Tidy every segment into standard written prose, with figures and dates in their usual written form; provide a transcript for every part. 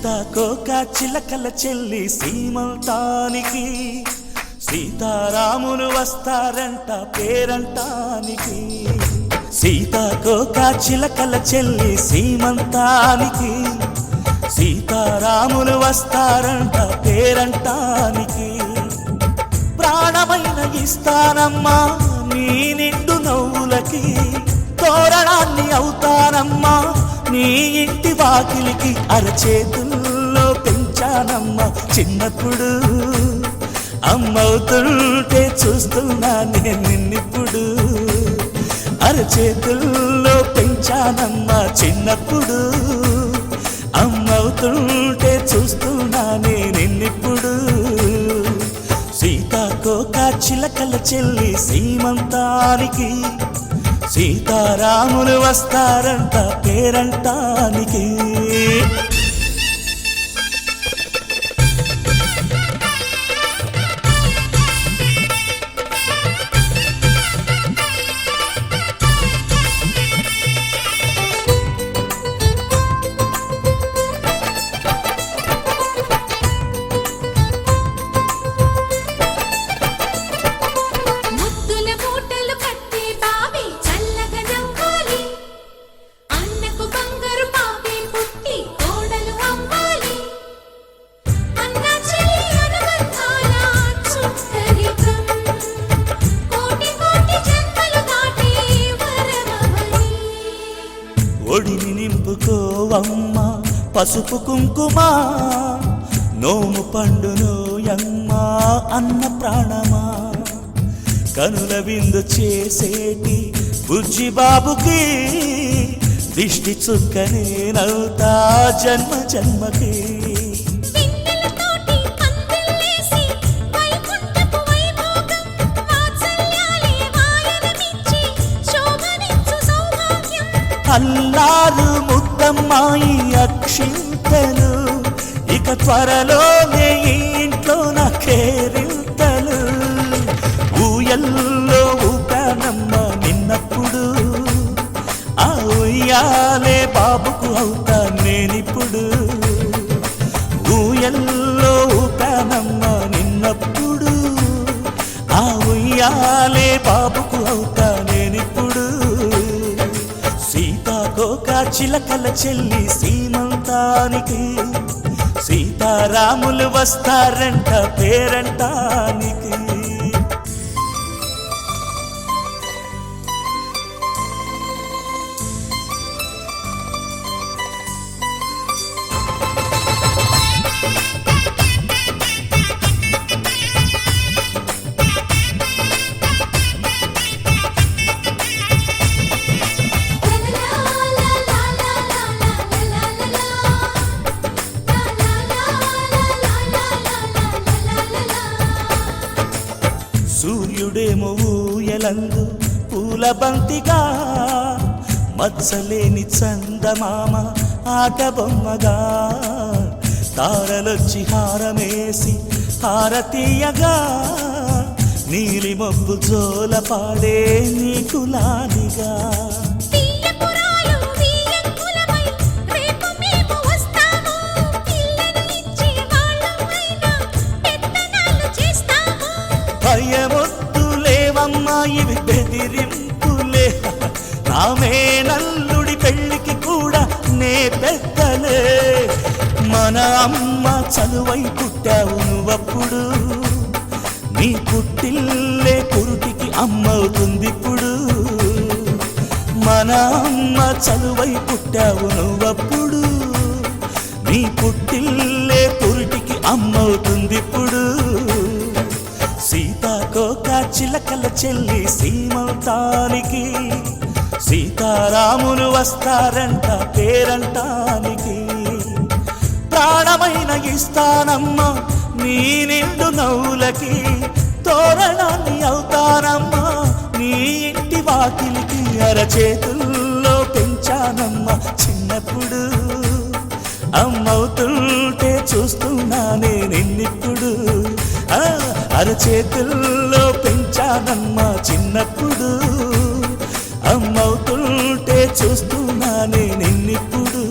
సీతాకోక చిలకల చెల్లి సీమంతానికి సీతారాములు వస్తారంట పేరంటానికి. సీతాకోక చిలకల చెల్లి సీమంతానికి సీతారాములు వస్తారంట పేరంటానికి. ప్రాణమైన ఇస్తానమ్మా నీ నిండు నవ్వులకి, తోరణాన్ని అవుతానమ్మా నీ ఇంటి వాకిలికి. అరచేతుల్లో పెంచానమ్మా చిన్నప్పుడు, అమ్మవుతుంటే చూస్తున్నా నేను నిన్నిప్పుడు. అరచేతుల్లో పెంచానమ్మా చిన్నప్పుడు, అమ్మవుతుంటే చూస్తున్నా నేను నిన్నిప్పుడు. సీతాకోక చిలకల చెల్లి సీమంతానికి సీతారాములు వస్తారంట పేరంటానికి. ఒడిని నింపుకోవమ్మ పసుపు కుంకుమ, నోము పండునోయమ్మ అన్న ప్రాణమా. కనుల విందు చేసేటి బుజ్జి బాబుకి దిష్టి చుక్కనేనవుతా జన్మ జన్మకి. అల్లారు ముద్దమ్మాయి అక్షింతలు, ఇక త్వరలోనే ఇంట్లో నా కేరింతలు. ఊయల్లో ఊపానమ్మ నిన్నప్పుడు, ఆ ఉయ్యాలే బాబుకు అవుతా నేనిప్పుడు. ఊయల్లో ఊపానమ్మ నిన్నప్పుడు, ఆ ఉయ్యాలే బాబుకు అవుతా నేనిప్పుడు. సీతాకోక చిలకల చెల్లి సీమంతానికి సీతారాములు వస్తారంట పేరంటానికి. సూర్యుడేమో ఊయలందు పూల బంతిగా, మత్సలేని చందమామ ఆటబొమ్మగా. తారలొచ్చి హారమేసి హారతీయగా, నీలి మబ్బు జోల పాడే నీకులానిగా. భయమొద్దులేవమ్మా ఇవి బెదిరింపులే, నామే నల్లుడి పెళ్ళికి కూడా నే పెద్దలే. మన అమ్మ చలువై పుట్టావు నువ్వప్పుడు, నీ పుట్టిల్లే పురుటికి అమ్మవుతుందిప్పుడు. మన అమ్మ చలువై పుట్టావు నువ్వప్పుడు, నీ పుట్టిల్లే పురుటికి అమ్మవుతుందిప్పుడు. సీతాకోక చిలకల చెల్లి సీమంతానికి సీతారాములు వస్తారంట పేరంటానికి. ప్రాణమైన ఇస్తానమ్మా నీ నిండు నవ్వులకి, తోరణాన్ని అవుతానమ్మా నీ ఇంటి వాకిలికి. అరచేతుల్లో పెంచానమ్మా చిన్నప్పుడు, అమ్మవుతుంటే చూస్తున్నా నేనిప్పుడు. అరచేతుల్లో పెంచానమ్మా చిన్నప్పుడు, అమ్మవుతుంటే చూస్తున్నా నేనిప్పుడు.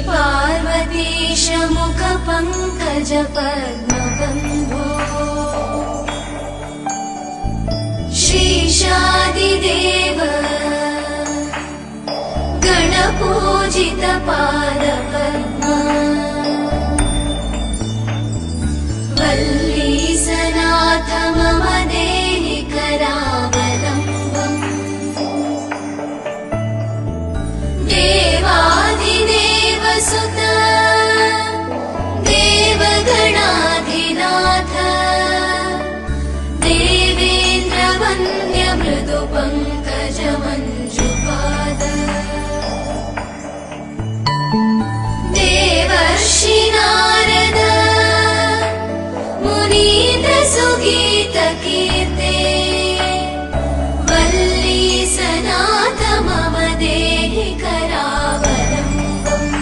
पार्वतीश मुख पंकज पद्मबन्धो श्रीशादिदेव गणपूजित पादपद्मा वल्लीसनाथ मम देहि करावलम्बम् देवादिदेवसुत देवगणाधिनाथ देवेन्द्रवन्द्य मृदु पङ्कज मञ्जुपाद देवर्षि नारद मुनीन्द्र सुगीत कीर्ते वल्लीसनाथ मम देहि करावलम्बम्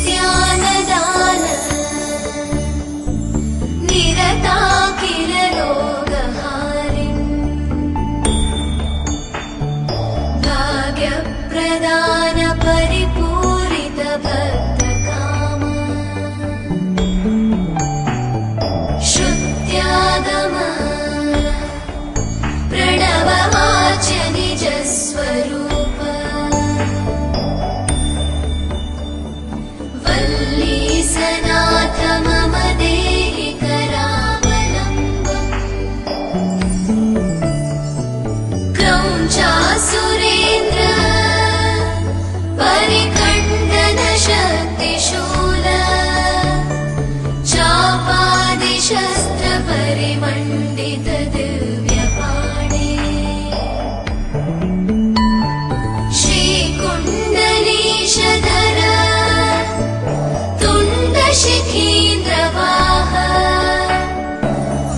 नित्यानदान निरताखिल रोगहारिन् भाग्यप्रदान परिपूरित भक्तकाम श्रुत्यागम प्रणववाच्य निजस्वरूप वल्लीसनाथ मम देहि करावलम्बम् क्रौञ्चासुरेन्द्र परिखण्डन शक्तिशूल चापादिशस्त्र परिमण्डित दिव्यपाणे श्रीकुण्डलीशधर तुण्डशिखीन्द्रवाह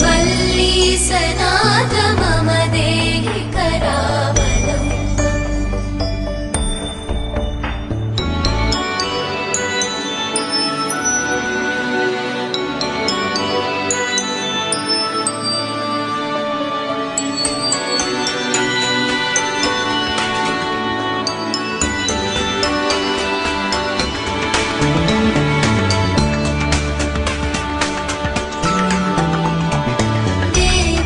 वल्लीसनाथ मम देहि करावलम्बम्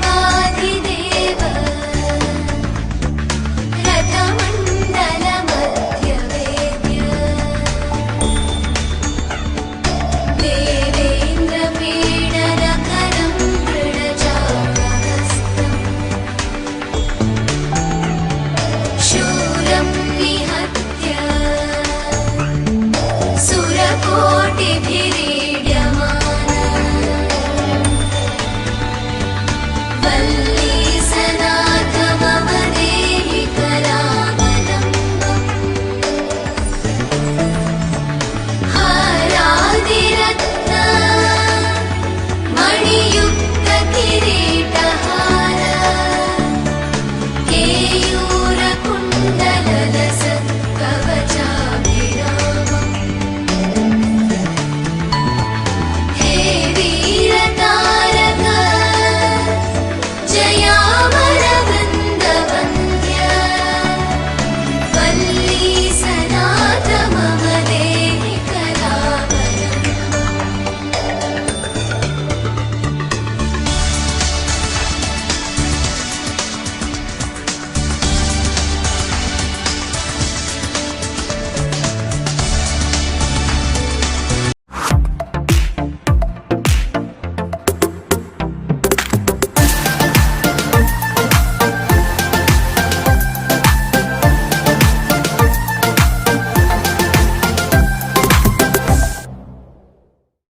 देवाधिदेव रथमण्डल मध्यवेद्य देवेन्द्रपीडनकरं दृढचापहस्तम् शूरं निहत्य सुरकोटिभिरीड्यमान वल्लीसनाथ मम देहि करावलम्बम् हारादिरत्न मणियुक्त किरीटहार केयूर